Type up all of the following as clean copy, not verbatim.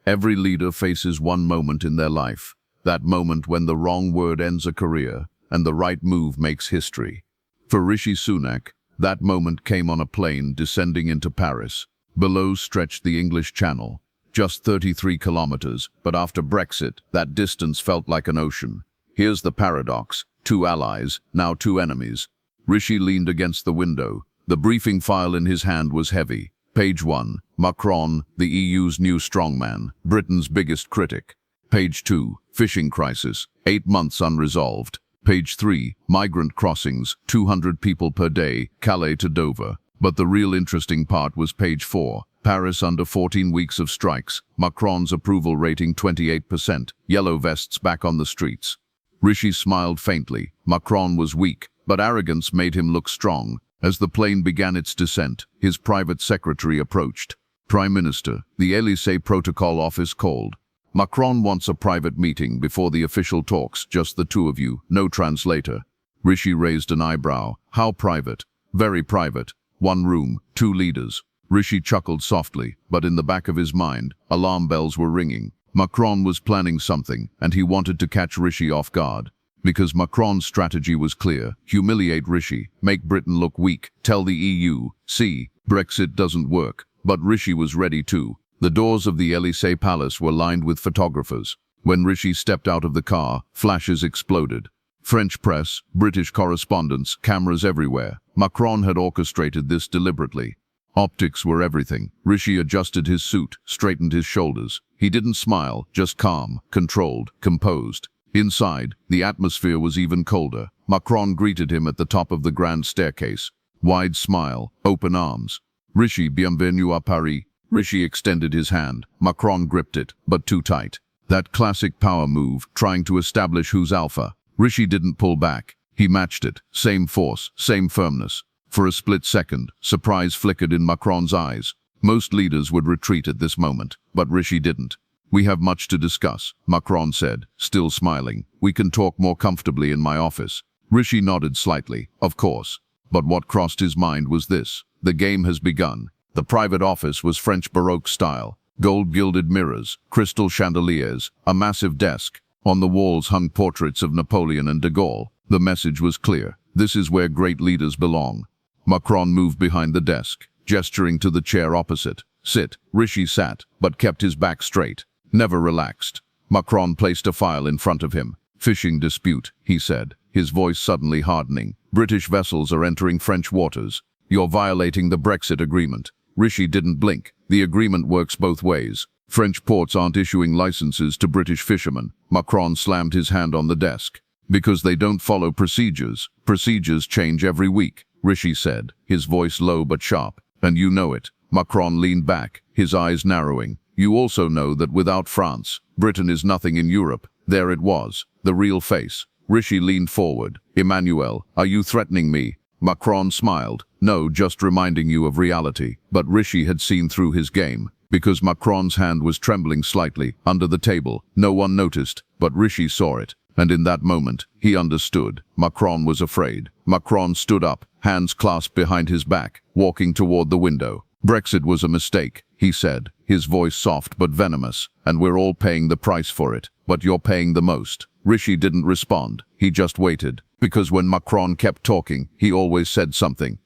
Every leader faces one moment in their life, that moment when the wrong word ends a career and the right move makes history. For Rishi Sunak, that moment came on a plane descending into Paris. Below stretched the English Channel, just 33 kilometers, but after Brexit, that distance felt like an ocean. Here's the paradox: two allies, now two enemies. Rishi leaned against the window. The briefing file in his hand was heavy. Page 1, Macron, the EU's new strongman, Britain's biggest critic. Page 2, fishing crisis, 8 months unresolved. Page 3, migrant crossings, 200 people per day, Calais to Dover. But the real interesting part was page 4, Paris under 14 weeks of strikes, Macron's approval rating 28%, yellow vests back on the streets. Rishi smiled faintly. Macron was weak, but arrogance made him look strong. As the plane began its descent, his private secretary approached. Prime Minister, the Élysée Protocol Office called. Macron wants a private meeting before the official talks, just the two of you, no translator. Rishi raised an eyebrow. How private? Very private. One room, two leaders. Rishi chuckled softly, but in the back of his mind, alarm bells were ringing. Macron was planning something, and he wanted to catch Rishi off guard. Because Macron's strategy was clear: humiliate Rishi, make Britain look weak, tell the EU, see, Brexit doesn't work. But Rishi was ready too. The doors of the Élysée Palace were lined with photographers. When Rishi stepped out of the car, flashes exploded. French press, British correspondents, cameras everywhere. Macron had orchestrated this deliberately. Optics were everything. Rishi adjusted his suit, straightened his shoulders. He didn't smile, just calm, controlled, composed. Inside, the atmosphere was even colder. Macron greeted him at the top of the grand staircase. Wide smile, open arms. Rishi, bienvenue à Paris. Rishi extended his hand. Macron gripped it, but too tight. That classic power move, trying to establish who's alpha. Rishi didn't pull back. He matched it. Same force, same firmness. For a split second, surprise flickered in Macron's eyes. Most leaders would retreat at this moment, but Rishi didn't. We have much to discuss, Macron said, still smiling. We can talk more comfortably in my office. Rishi nodded slightly. Of course. But what crossed his mind was this: the game has begun. The private office was French Baroque style. Gold-gilded mirrors, crystal chandeliers, a massive desk. On the walls hung portraits of Napoleon and de Gaulle. The message was clear: this is where great leaders belong. Macron moved behind the desk, gesturing to the chair opposite. Sit. Rishi sat, but kept his back straight. Never relaxed. Macron placed a file in front of him. Fishing dispute, he said, his voice suddenly hardening. British vessels are entering French waters. You're violating the Brexit agreement. Rishi didn't blink. The agreement works both ways. French ports aren't issuing licenses to British fishermen. Macron slammed his hand on the desk. Because they don't follow procedures. Procedures change every week, Rishi said, his voice low but sharp. And you know it. Macron leaned back, his eyes narrowing. You also know that without France, Britain is nothing in Europe. There it was, the real face. Rishi leaned forward. Emmanuel, are you threatening me? Macron smiled. No, just reminding you of reality. But Rishi had seen through his game. Because Macron's hand was trembling slightly, under the table. No one noticed, but Rishi saw it. And in that moment, he understood. Macron was afraid. Macron stood up, hands clasped behind his back, walking toward the window. Brexit was a mistake, he said, his voice soft but venomous, and we're all paying the price for it. But you're paying the most. Rishi didn't respond. He just waited. Because when Macron kept talking, he always said something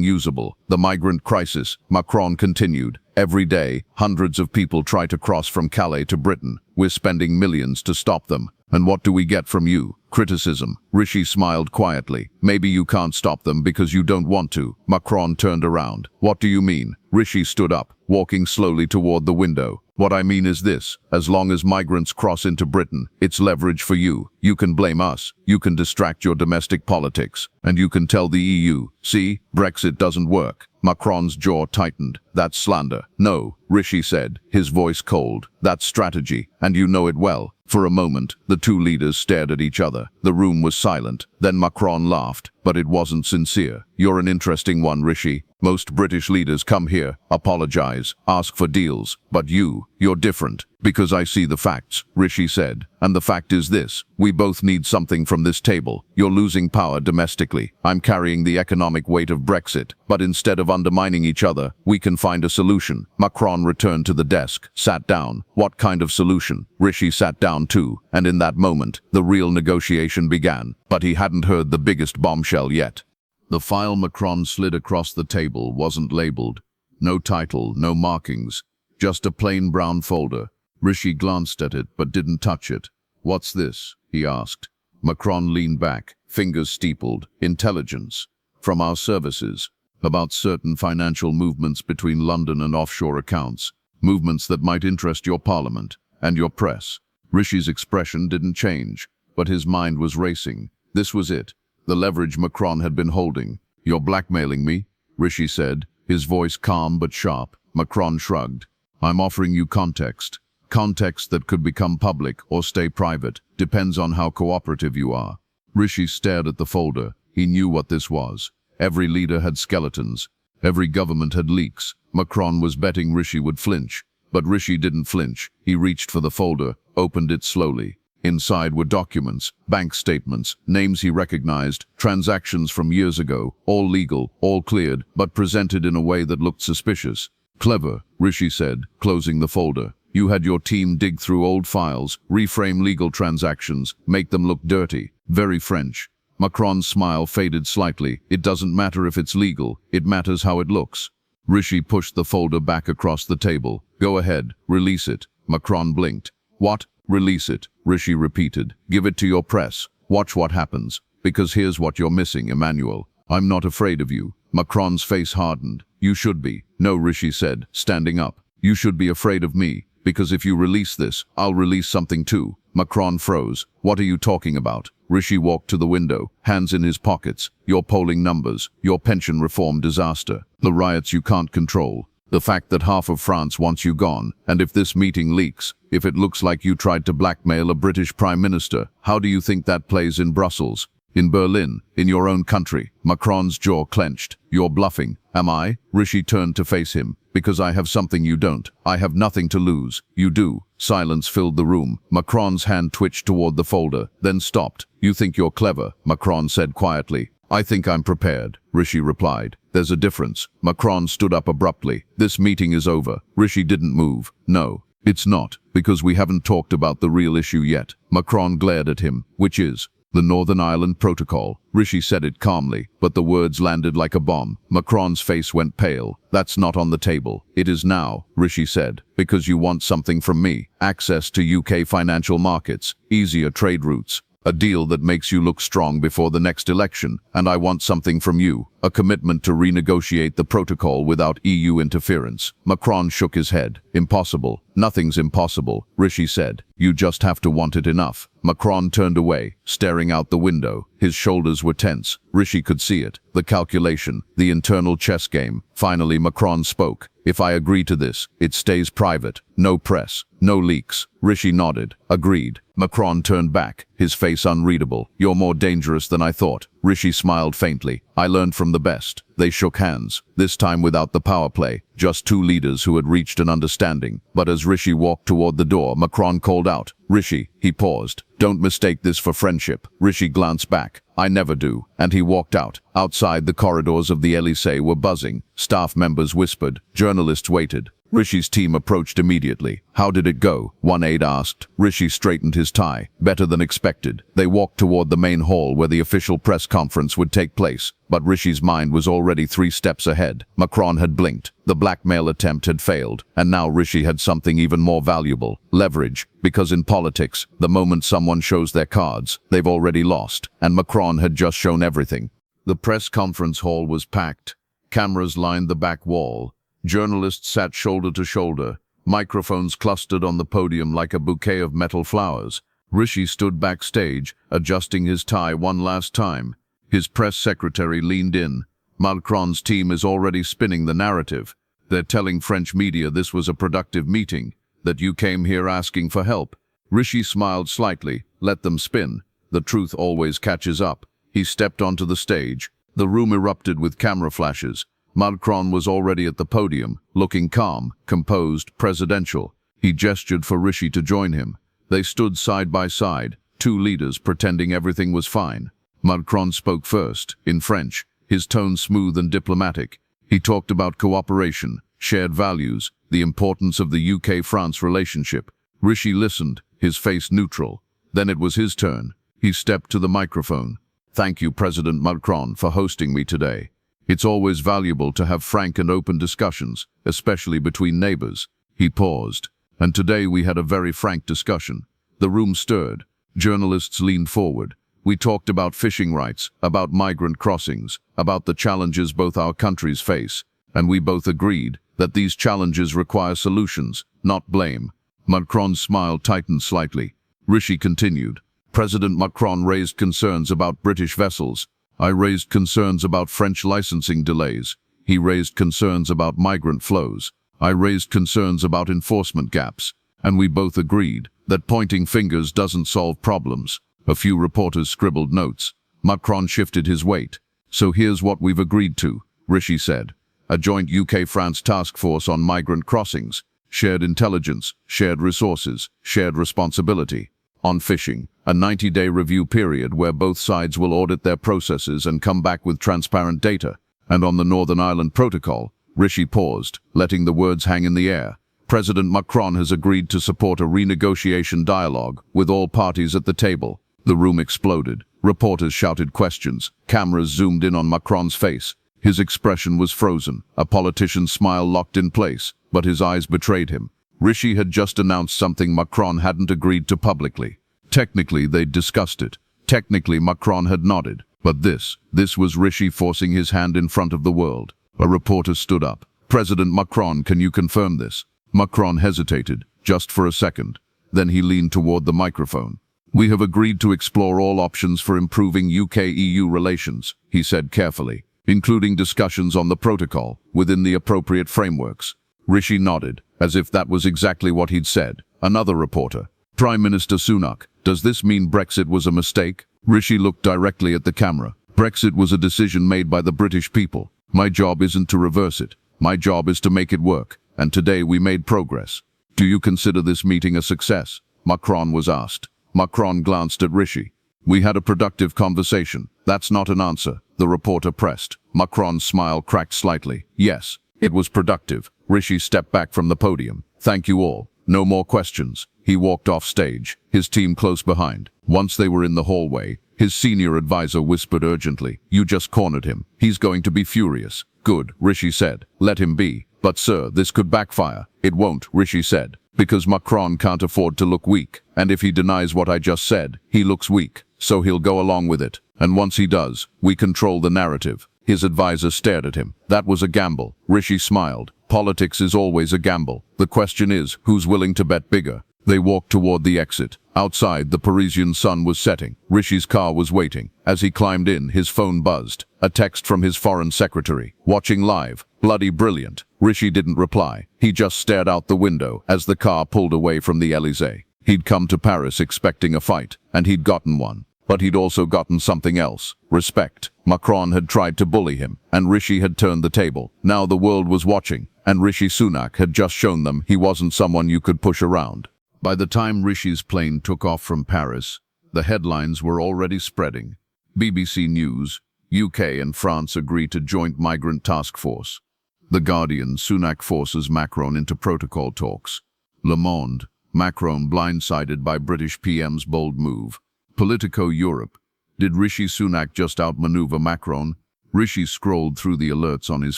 usable. The migrant crisis, Macron continued. Every day, hundreds of people try to cross from Calais to Britain. We're spending millions to stop them. And what do we get from you? Criticism. Rishi smiled quietly. Maybe you can't stop them because you don't want to. Macron turned around. What do you mean? Rishi stood up, walking slowly toward the window. What I mean is this: as long as migrants cross into Britain, it's leverage for you. You can blame us. You can distract your domestic politics. And you can tell the EU, see, Brexit doesn't work. Macron's jaw tightened. That's slander. No, Rishi said, his voice cold. That's strategy, and you know it well. For a moment, the two leaders stared at each other. The room was silent. Then Macron laughed. but it wasn't sincere. You're an interesting one, Rishi. Most British leaders come here, apologize, ask for deals. But you're different. Because I see the facts, Rishi said. And the fact is this: we both need something from this table. You're losing power domestically. I'm carrying the economic weight of Brexit. But instead of undermining each other, we can find a solution. Macron returned to the desk, sat down. What kind of solution? Rishi sat down too, and in that moment, the real negotiation began. But he hadn't heard the biggest bombshell yet. The file Macron slid across the table wasn't labeled. No title, no markings. Just a plain brown folder. Rishi glanced at it but didn't touch it. "What's this?" he asked. Macron leaned back, fingers steepled. "Intelligence. From our services. About certain financial movements between London and offshore accounts. Movements that might interest your parliament and your press." Rishi's expression didn't change, but his mind was racing. This was it. The leverage Macron had been holding. "You're blackmailing me?" Rishi said, his voice calm but sharp. Macron shrugged. "I'm offering you context. Context that could become public or stay private. Depends on how cooperative you are." Rishi stared at the folder. He knew what this was. Every leader had skeletons. Every government had leaks. Macron was betting Rishi would flinch. But Rishi didn't flinch. He reached for the folder, opened it slowly. Inside were documents, bank statements, names he recognized, transactions from years ago, all legal, all cleared, but presented in a way that looked suspicious. "Clever," Rishi said, closing the folder. "You had your team dig through old files, reframe legal transactions, make them look dirty. Very French." Macron's smile faded slightly. "It doesn't matter if it's legal, it matters how it looks." Rishi pushed the folder back across the table. "Go ahead, release it." Macron blinked. "What? Release it?" Rishi repeated. "Give it to your press. Watch what happens. Because here's what you're missing, Emmanuel. I'm not afraid of you." Macron's face hardened. "You should be." "No," Rishi said, standing up. "You should be afraid of me. Because if you release this, I'll release something too." Macron froze. "What are you talking about?" Rishi walked to the window, hands in his pockets. "Your polling numbers, your pension reform disaster, the riots you can't control, the fact that half of France wants you gone, and if this meeting leaks, if it looks like you tried to blackmail a British Prime Minister, how do you think that plays in Brussels? In Berlin, in your own country?" Macron's jaw clenched. "You're bluffing." "Am I?" Rishi turned to face him. "Because I have something you don't. I have nothing to lose. You do." Silence filled the room. Macron's hand twitched toward the folder, then stopped. "You think you're clever," Macron said quietly. "I think I'm prepared," Rishi replied. "There's a difference." Macron stood up abruptly. "This meeting is over." Rishi didn't move. "No, it's not, because we haven't talked about the real issue yet." Macron glared at him. "Which is?" "The Northern Ireland Protocol." Rishi said it calmly, but the words landed like a bomb. Macron's face went pale. "That's not on the table." "It is now," Rishi said, "because you want something from me. Access to UK financial markets, easier trade routes, a deal that makes you look strong before the next election, and I want something from you, a commitment to renegotiate the protocol without EU interference." Macron shook his head. "Impossible." "Nothing's impossible," Rishi said. "You just have to want it enough." Macron turned away, staring out the window. His shoulders were tense. Rishi could see it. The calculation, the internal chess game. Finally Macron spoke. "If I agree to this, it stays private. No press, no leaks." Rishi nodded. "Agreed." Macron turned back, his face unreadable. "You're more dangerous than I thought." Rishi smiled faintly. "I learned from the best." They shook hands, this time without the power play, just two leaders who had reached an understanding. But as Rishi walked toward the door, Macron called out, "Rishi." He paused. "Don't mistake this for friendship." Rishi glanced back. "I never do." And he walked out. Outside, the corridors of the Élysée were buzzing. Staff members whispered. Journalists waited. Rishi's team approached immediately. "How did it go?" one aide asked. Rishi straightened his tie. "Better than expected." They walked toward the main hall where the official press conference would take place. But Rishi's mind was already 3 steps ahead. Macron had blinked. The blackmail attempt had failed. And now Rishi had something even more valuable. Leverage. Because in politics, the moment someone shows their cards, they've already lost. And Macron had just shown everything. The press conference hall was packed. Cameras lined the back wall. Journalists sat shoulder to shoulder, microphones clustered on the podium like a bouquet of metal flowers. Rishi stood backstage, adjusting his tie one last time. His press secretary leaned in. "Macron's team is already spinning the narrative. They're telling French media this was a productive meeting, that you came here asking for help." Rishi smiled slightly. "Let them spin. The truth always catches up. He stepped onto the stage. The room erupted with camera flashes. Macron was already at the podium, looking calm, composed, presidential. He gestured for Rishi to join him. They stood side by side, two leaders pretending everything was fine. Macron spoke first, in French, his tone smooth and diplomatic. He talked about cooperation, shared values, the importance of the UK-France relationship. Rishi listened, his face neutral. Then it was his turn. He stepped to the microphone. "Thank you, President Macron, for hosting me today. It's always valuable to have frank and open discussions, especially between neighbors." He paused. "And today we had a very frank discussion." The room stirred. Journalists leaned forward. We talked about fishing rights, about migrant crossings, about the challenges both our countries face, and we both agreed that these challenges require solutions, not blame. Macron's smile tightened slightly. Rishi continued. "President Macron raised concerns about British vessels. I raised concerns about French licensing delays. He raised concerns about migrant flows. I raised concerns about enforcement gaps. And we both agreed that pointing fingers doesn't solve problems." A few reporters scribbled notes. Macron shifted his weight. "So here's what we've agreed to," Rishi said. "A joint UK-France task force on migrant crossings. Shared intelligence, shared resources, shared responsibility. On fishing, a 90-day review period where both sides will audit their processes and come back with transparent data. And on the Northern Ireland Protocol," Rishi paused, letting the words hang in the air. "President Macron has agreed to support a renegotiation dialogue with all parties at the table." The room exploded. Reporters shouted questions. Cameras zoomed in on Macron's face. His expression was frozen. A politician's smile locked in place, but his eyes betrayed him. Rishi had just announced something Macron hadn't agreed to publicly. Technically, they'd discussed it. Technically, Macron had nodded. But this was Rishi forcing his hand in front of the world. A reporter stood up. "President Macron, can you confirm this?" Macron hesitated, just for a second. Then he leaned toward the microphone. "We have agreed to explore all options for improving UK-EU relations," he said carefully, "including discussions on the protocol, within the appropriate frameworks." Rishi nodded, as if that was exactly what he'd said. Another reporter. "Prime Minister Sunak, does this mean Brexit was a mistake?" Rishi looked directly at the camera. "Brexit was a decision made by the British people. My job isn't to reverse it. My job is to make it work. And today we made progress. Do you consider this meeting a success?" Macron was asked. Macron glanced at Rishi. "We had a productive conversation. That's not an answer," the reporter pressed. Macron's smile cracked slightly. "Yes, it was productive." Rishi stepped back from the podium. "Thank you all. No more questions." He walked off stage, his team close behind. Once they were in the hallway, his senior advisor whispered urgently, "You just cornered him. He's going to be furious." "Good," Rishi said. "Let him be." "But sir, this could backfire." "It won't," Rishi said, "because Macron can't afford to look weak. And if he denies what I just said, he looks weak. So he'll go along with it. And once he does, we control the narrative." His advisor stared at him. "That was a gamble." Rishi smiled. "Politics is always a gamble. The question is, who's willing to bet bigger?" They walked toward the exit. Outside, the Parisian sun was setting. Rishi's car was waiting. As he climbed in, his phone buzzed. A text from his foreign secretary. "Watching live. Bloody brilliant." Rishi didn't reply. He just stared out the window as the car pulled away from the Élysée. He'd come to Paris expecting a fight, and he'd gotten one. But he'd also gotten something else. Respect. Macron had tried to bully him, and Rishi had turned the table. Now the world was watching, and Rishi Sunak had just shown them he wasn't someone you could push around. By the time Rishi's plane took off from Paris, the headlines were already spreading. BBC News, UK and France agree to joint migrant task force. The Guardian, Sunak forces Macron into protocol talks. Le Monde, Macron blindsided by British PM's bold move. Politico Europe, did Rishi Sunak just outmaneuver Macron? Rishi scrolled through the alerts on his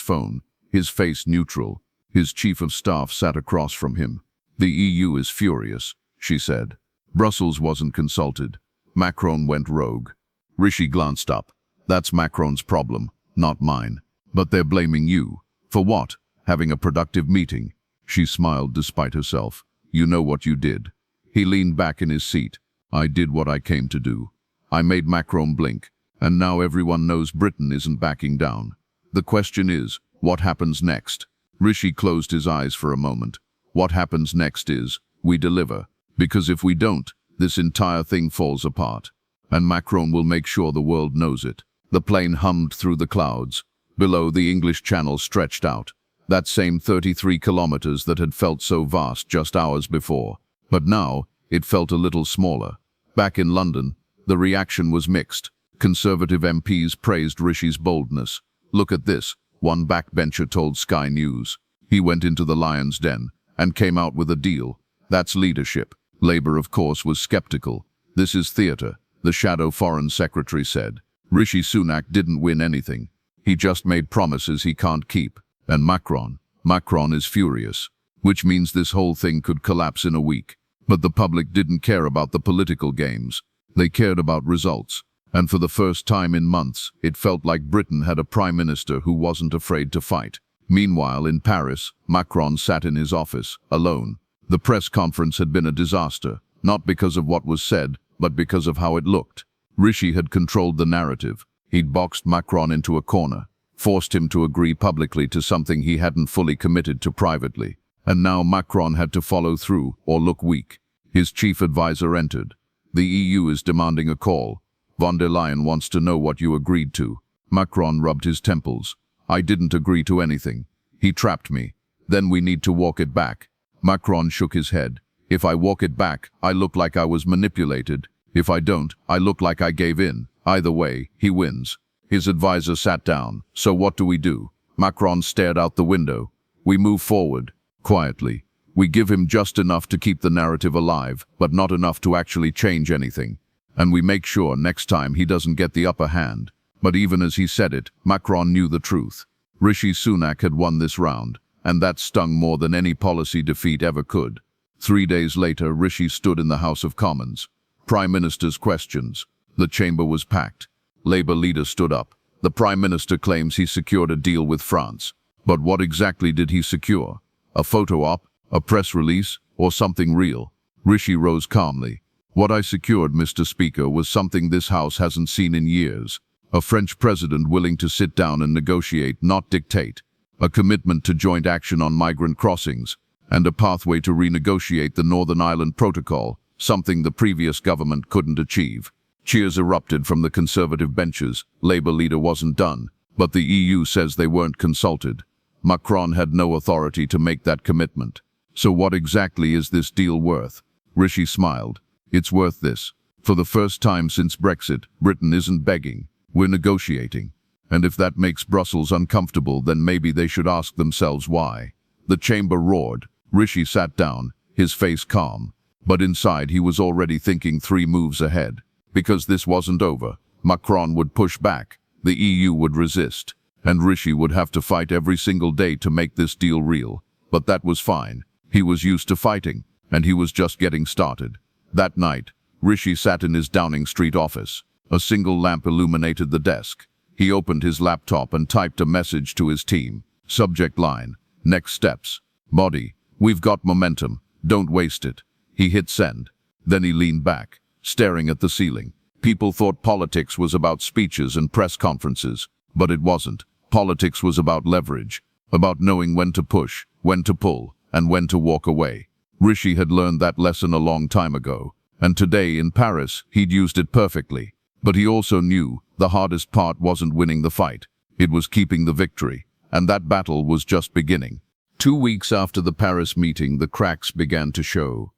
phone, his face neutral. His chief of staff sat across from him. "The EU is furious," she said. Brussels wasn't consulted. Macron went rogue. Rishi glanced up. "That's Macron's problem, not mine. But they're blaming you. For what? Having a productive meeting." She smiled despite herself. "You know what you did." He leaned back in his seat. "I did what I came to do. I made Macron blink. And now everyone knows Britain isn't backing down. The question is, what happens next?" Rishi closed his eyes for a moment. "What happens next is, we deliver. Because if we don't, this entire thing falls apart." and Macron will make sure the world knows it. The plane hummed through the clouds. Below, the English Channel stretched out, that same 33 kilometers that had felt so vast just hours before. But now, it felt a little smaller. Back in London, the reaction was mixed. Conservative MPs praised Rishi's boldness. "Look at this," one backbencher told Sky News. "He went into the lion's den and came out with a deal. That's leadership." Labour, of course, was sceptical. "This is theatre," the shadow foreign secretary said. "Rishi Sunak didn't win anything. He just made promises he can't keep." And Macron is furious, which means this whole thing could collapse in a week. But the public didn't care about the political games. They cared about results. And for the first time in months, it felt like Britain had a prime minister who wasn't afraid to fight. Meanwhile, in Paris, Macron sat in his office, alone. The press conference had been a disaster, not because of what was said, but because of how it looked. Rishi had controlled the narrative. He'd boxed Macron into a corner, forced him to agree publicly to something he hadn't fully committed to privately. And now Macron had to follow through or look weak. His chief advisor entered. "The EU is demanding a call. Von der Leyen wants to know what you agreed to." Macron rubbed his temples. "I didn't agree to anything. He trapped me. Then we need to walk it back." Macron shook his head. "If I walk it back, I look like I was manipulated. If I don't, I look like I gave in. Either way, he wins." His advisor sat down. "So what do we do?" Macron stared out the window. "We move forward, quietly. We give him just enough to keep the narrative alive, but not enough to actually change anything. And we make sure next time he doesn't get the upper hand." But even as he said it, Macron knew the truth. Rishi Sunak had won this round, and that stung more than any policy defeat ever could. 3 days later, Rishi stood in the House of Commons. Prime Minister's questions. The chamber was packed. Labour leader stood up. The Prime Minister claims he secured a deal with France. But what exactly did he secure? A photo op? A press release? Or something real? Rishi rose calmly. "What I secured, Mr. Speaker, was something this House hasn't seen in years. A French president willing to sit down and negotiate, not dictate. A commitment to joint action on migrant crossings, and a pathway to renegotiate the Northern Ireland Protocol, something the previous government couldn't achieve." Cheers erupted from the Conservative benches. Labour leader wasn't done, but the EU says they weren't consulted. Macron had no authority to make that commitment. "So what exactly is this deal worth?" Rishi smiled. "It's worth this. For the first time since Brexit, Britain isn't begging. We're negotiating. And if that makes Brussels uncomfortable, then maybe they should ask themselves why." The chamber roared. Rishi sat down, his face calm. But inside he was already thinking 3 moves ahead. Because this wasn't over. Macron would push back, the EU would resist, and Rishi would have to fight every single day to make this deal real. But that was fine. He was used to fighting, and he was just getting started. That night, Rishi sat in his Downing Street office. A single lamp illuminated the desk. He opened his laptop and typed a message to his team. Subject line: "Next steps. Body: We've got momentum. Don't waste it." He hit send. Then he leaned back, staring at the ceiling. People thought politics was about speeches and press conferences, but it wasn't. Politics was about leverage, about knowing when to push, when to pull, and when to walk away. Rishi had learned that lesson a long time ago, and today in Paris he'd used it perfectly. But he also knew the hardest part wasn't winning the fight. It was keeping the victory, and that battle was just beginning. 2 weeks after the Paris meeting, the cracks began to show.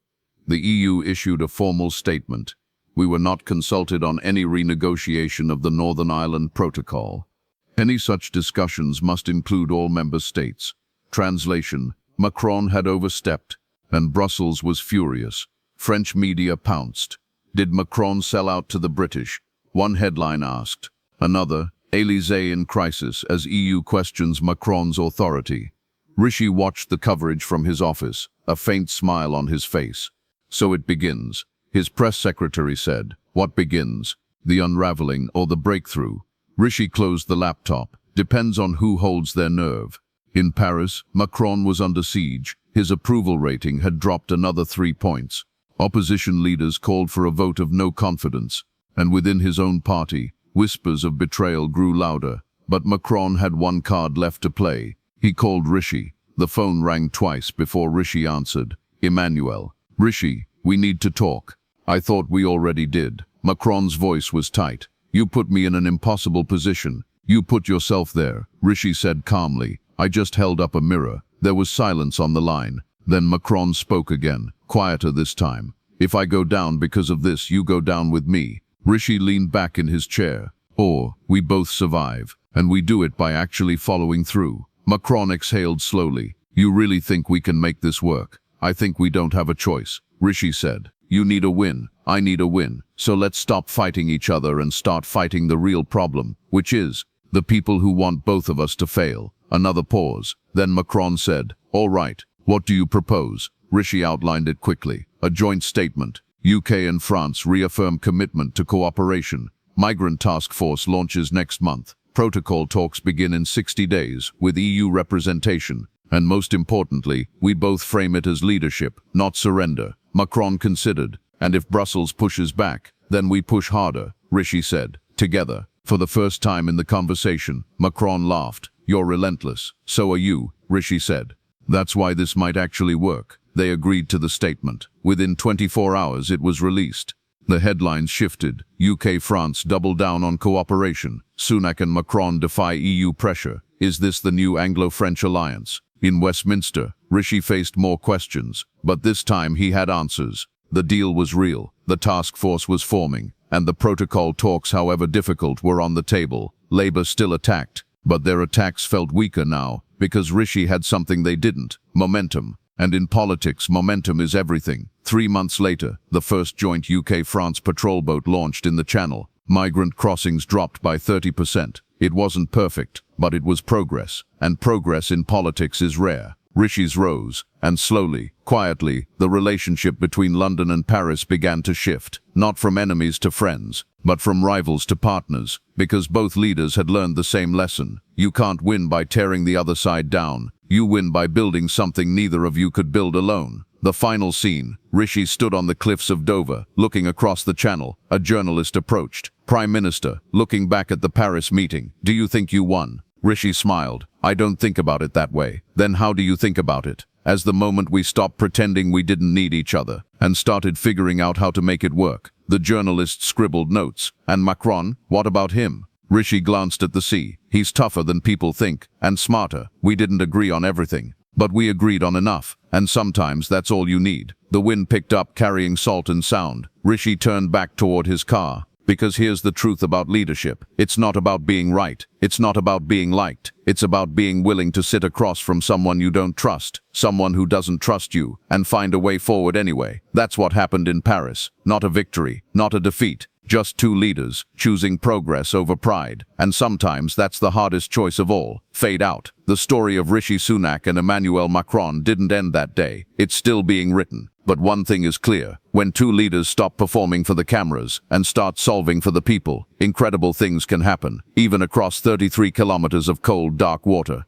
The EU issued a formal statement. "We were not consulted on any renegotiation of the Northern Ireland Protocol. Any such discussions must include all member states." Translation: Macron had overstepped, and Brussels was furious. French media pounced. Did Macron sell out to the British? One headline asked. Another: Élysée in crisis as EU questions Macron's authority. Rishi watched the coverage from his office, a faint smile on his face. "So it begins," his press secretary said. "What begins? The unraveling or the breakthrough?" Rishi closed the laptop. "Depends on who holds their nerve." In Paris, Macron was under siege. His approval rating had dropped another 3 points. Opposition leaders called for a vote of no confidence, and within his own party, whispers of betrayal grew louder. But Macron had one card left to play. He called Rishi. The phone rang twice before Rishi answered. "Emmanuel." "Rishi, we need to talk." "I thought we already did. Macron's voice was tight. You put me in an impossible position. You put yourself there, Rishi said calmly. I just held up a mirror. There was silence on the line. Then Macron spoke again, quieter this time. If I go down because of this, you go down with me. Rishi leaned back in his chair. Or, we both survive, and we do it by actually following through. Macron exhaled slowly. You really think we can make this work? I think we don't have a choice, Rishi said. You need a win, I need a win. So let's stop fighting each other and start fighting the real problem, which is the people who want both of us to fail. Another pause. Then Macron said, all right, what do you propose? Rishi outlined it quickly. A joint statement. UK and France reaffirm commitment to cooperation. Migrant task force launches next month. Protocol talks begin in 60 days, with EU representation. And most importantly, we both frame it as leadership, not surrender. Macron considered. And if Brussels pushes back, then we push harder, Rishi said. Together. For the first time in the conversation, Macron laughed. You're relentless. So are you, Rishi said. That's why this might actually work. They agreed to the statement. Within 24 hours it was released. The headlines shifted. UK-France double down on cooperation. Sunak and Macron defy EU pressure. Is this the new Anglo-French alliance? In Westminster, Rishi faced more questions, but this time he had answers. The deal was real. The task force was forming, and the protocol talks, however difficult, were on the table. Labour still attacked, but their attacks felt weaker now, because Rishi had something they didn't: momentum. And in politics, momentum is everything. 3 months later, the first joint UK-France patrol boat launched in the Channel. Migrant crossings dropped by 30%. It wasn't perfect, but it was progress. And progress in politics is rare. Rishi's rose, and slowly, quietly, the relationship between London and Paris began to shift. Not from enemies to friends, but from rivals to partners, because both leaders had learned the same lesson. You can't win by tearing the other side down. You win by building something neither of you could build alone. The final scene. Rishi stood on the cliffs of Dover, looking across the Channel. A journalist approached. Prime Minister, looking back at the Paris meeting, do you think you won? Rishi smiled. I don't think about it that way. Then how do you think about it? As the moment we stopped pretending we didn't need each other, and started figuring out how to make it work. The journalist scribbled notes. And Macron, what about him? Rishi glanced at the sea. He's tougher than people think, and smarter. We didn't agree on everything, but we agreed on enough, and sometimes that's all you need. The wind picked up, carrying salt and sound. Rishi turned back toward his car. Because here's the truth about leadership. It's not about being right. It's not about being liked. It's about being willing to sit across from someone you don't trust, someone who doesn't trust you, and find a way forward anyway. That's what happened in Paris. Not a victory, not a defeat. Just two leaders, choosing progress over pride. And sometimes that's the hardest choice of all. Fade out. The story of Rishi Sunak and Emmanuel Macron didn't end that day. It's still being written. But one thing is clear. When two leaders stop performing for the cameras and start solving for the people, incredible things can happen, even across 33 kilometers of cold, dark water.